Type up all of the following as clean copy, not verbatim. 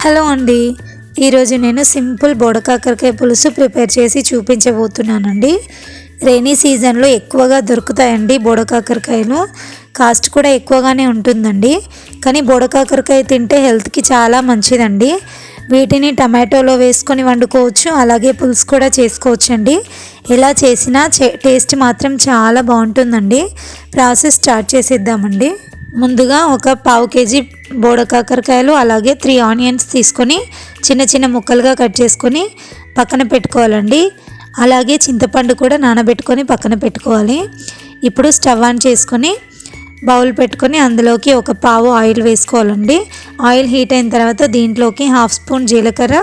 Hello అండి, ఈరోజు నేను సింపుల్ బోడకాకరకాయ పులుసు ప్రిపేర్ చేసి చూపించబోతున్నానండి. రైనీ సీజన్లో ఎక్కువగా దొరుకుతాయండి బోడకాకరకాయలు. కాస్ట్ కూడా ఎక్కువగానే ఉంటుందండి. కానీ బోడకాకరకాయ తింటే హెల్త్కి చాలా మంచిదండి. వీటిని టమాటోలో వేసుకొని వండుకోవచ్చు, అలాగే పులుసు కూడా చేసుకోవచ్చు అండి. ఎలా చేసినా టేస్ట్ మాత్రం చాలా బాగుంటుందండి. ప్రాసెస్ స్టార్ట్ చేసేద్దామండి. ముందుగా ఒక పావు కేజీ బోడకాకరకాయలు అలాగే 3 ఆనియన్స్ తీసుకొని చిన్న చిన్న ముక్కలుగా కట్ చేసుకొని పక్కన పెట్టుకోవాలండి. అలాగే చింతపండు కూడా నానబెట్టుకొని పక్కన పెట్టుకోవాలి. ఇప్పుడు స్టవ్ ఆన్ చేసుకొని బౌల్ పెట్టుకొని అందులోకి ఒక పావు ఆయిల్ వేసుకోవాలండి. ఆయిల్ హీట్ అయిన తర్వాత దీంట్లోకి 1/2 స్పూన్ జీలకర్ర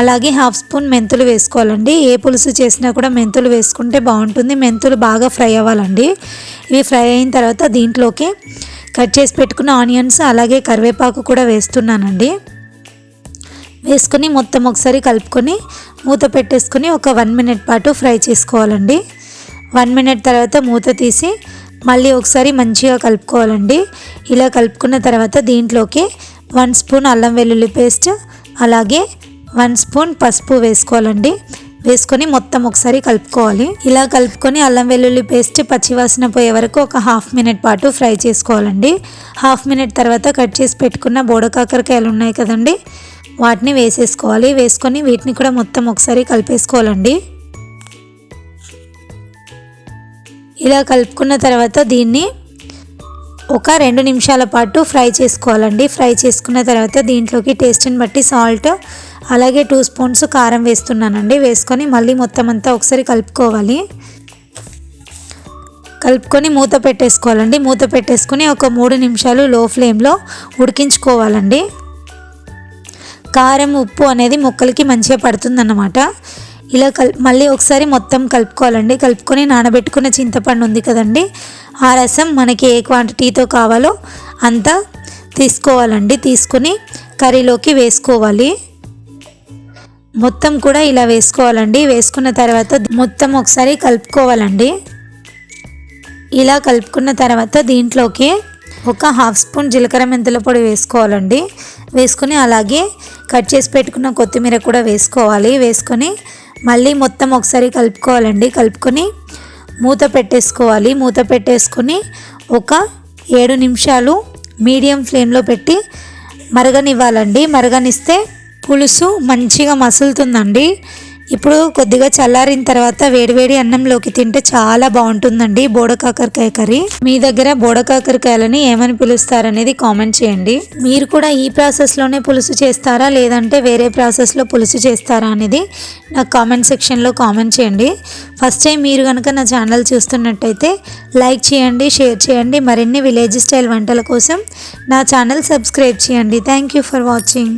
అలాగే 1/2 స్పూన్ మెంతులు వేసుకోవాలండి. ఏ పులుసు చేసినా కూడా మెంతులు వేసుకుంటే బాగుంటుంది. మెంతులు బాగా ఫ్రై అవ్వాలండి. ఇవి ఫ్రై అయిన తర్వాత దీంట్లోకి కట్ చేసి పెట్టుకున్న ఆనియన్స్ అలాగే కరివేపాకు కూడా వేస్తున్నానండి. వేసుకొని మొత్తం ఒకసారి కలుపుకొని మూత పెట్టేసుకొని ఒక 1 మినిట్ పాటు ఫ్రై చేసుకోవాలండి. 1 మినిట్ తర్వాత మూత తీసి మళ్ళీ ఒకసారి మంచిగా కలుపుకోవాలండి. ఇలా కలుపుకున్న తర్వాత దీంట్లోకి 1 స్పూన్ అల్లం వెల్లుల్లి పేస్ట్ అలాగే 1 స్పూన్ పసుపు వేసుకోవాలండి. వేసుకొని మొత్తం ఒకసారి కలుపుకోవాలి. ఇలా కలుపుకొని అల్లం వెల్లుల్లి పేస్ట్ పచ్చివాసన పోయే వరకు ఒక 1/2 మినిట్ పాటు ఫ్రై చేసుకోవాలండి. 1/2 మినిట్ తర్వాత కట్ చేసి పెట్టుకున్న బోడకాకరకాయలు ఉన్నాయి కదండి, వాటిని వేసేసుకోవాలి. వేసుకొని వీటిని కూడా మొత్తం ఒకసారి కలిపేసుకోవాలండి. ఇలా కలుపుకున్న తర్వాత దీన్ని ఒక 2 నిమిషాల పాటు ఫ్రై చేసుకోవాలండి. ఫ్రై చేసుకున్న తర్వాత దీంట్లోకి టేస్ట్ని బట్టి సాల్ట్ అలాగే 2 స్పూన్స్ కారం వేస్తున్నానండి. వేసుకొని మళ్ళీ మొత్తం అంతా ఒకసారి కలుపుకోవాలి. కలుపుకొని మూత పెట్టేసుకోవాలండి. మూత పెట్టేసుకొని ఒక 3 నిమిషాలు లో ఫ్లేమ్లో ఉడికించుకోవాలండి. కారం ఉప్పు అనేది ముక్కలకి మంచిగా పడుతుందన్నమాట. ఇలా మళ్ళీ ఒకసారి మొత్తం కలుపుకోవాలండి. కలుపుకొని నానబెట్టుకున్న చింతపండు ఉంది కదండి, ఆ రసం మనకి ఏ క్వాంటిటీతో కావాలో అంత తీసుకోవాలండి. తీసుకొని కర్రీలోకి వేసుకోవాలి. మొత్తం కూడా ఇలా వేసుకోవాలండి. వేసుకున్న తర్వాత మొత్తం ఒకసారి కలుపుకోవాలండి. ఇలా కలుపుకున్న తర్వాత దీంట్లోకి ఒక 1/2 స్పూన్ జీలకర్ర మెంతుల పొడి వేసుకోవాలండి. వేసుకొని అలాగే కట్ చేసి పెట్టుకున్న కొత్తిమీర కూడా వేసుకోవాలి. వేసుకొని మళ్ళీ మొత్తం ఒకసారి కలుపుకోవాలండి. కలుపుకొని మూత పెట్టేసుకోవాలి. మూత పెట్టేసుకొని ఒక 7 నిమిషాలు మీడియం ఫ్లేమ్లో పెట్టి మరగనివ్వాలండి. మరగనిస్తే పులుసు మంచిగా మసులుతుందండి. ఇప్పుడు కొద్దిగా చల్లారిన తర్వాత వేడివేడి అన్నంలోకి తింటే చాలా బాగుంటుందండి బోడకాకరకాయ కర్రీ. మీ దగ్గర బోడకాకరకాయలని ఏమని పిలుస్తారనేది కామెంట్ చేయండి. మీరు కూడా ఈ ప్రాసెస్లోనే పులుసు చేస్తారా లేదంటే వేరే ప్రాసెస్లో పులుసు చేస్తారా అనేది నాకు కామెంట్ సెక్షన్లో కామెంట్ చేయండి. ఫస్ట్ టైం మీరు కనుక నా ఛానల్ చూస్తున్నట్టయితే లైక్ చేయండి, షేర్ చేయండి. మరిన్ని విలేజ్ స్టైల్ వంటల కోసం నా ఛానల్ సబ్స్క్రైబ్ చేయండి. Thank you for watching.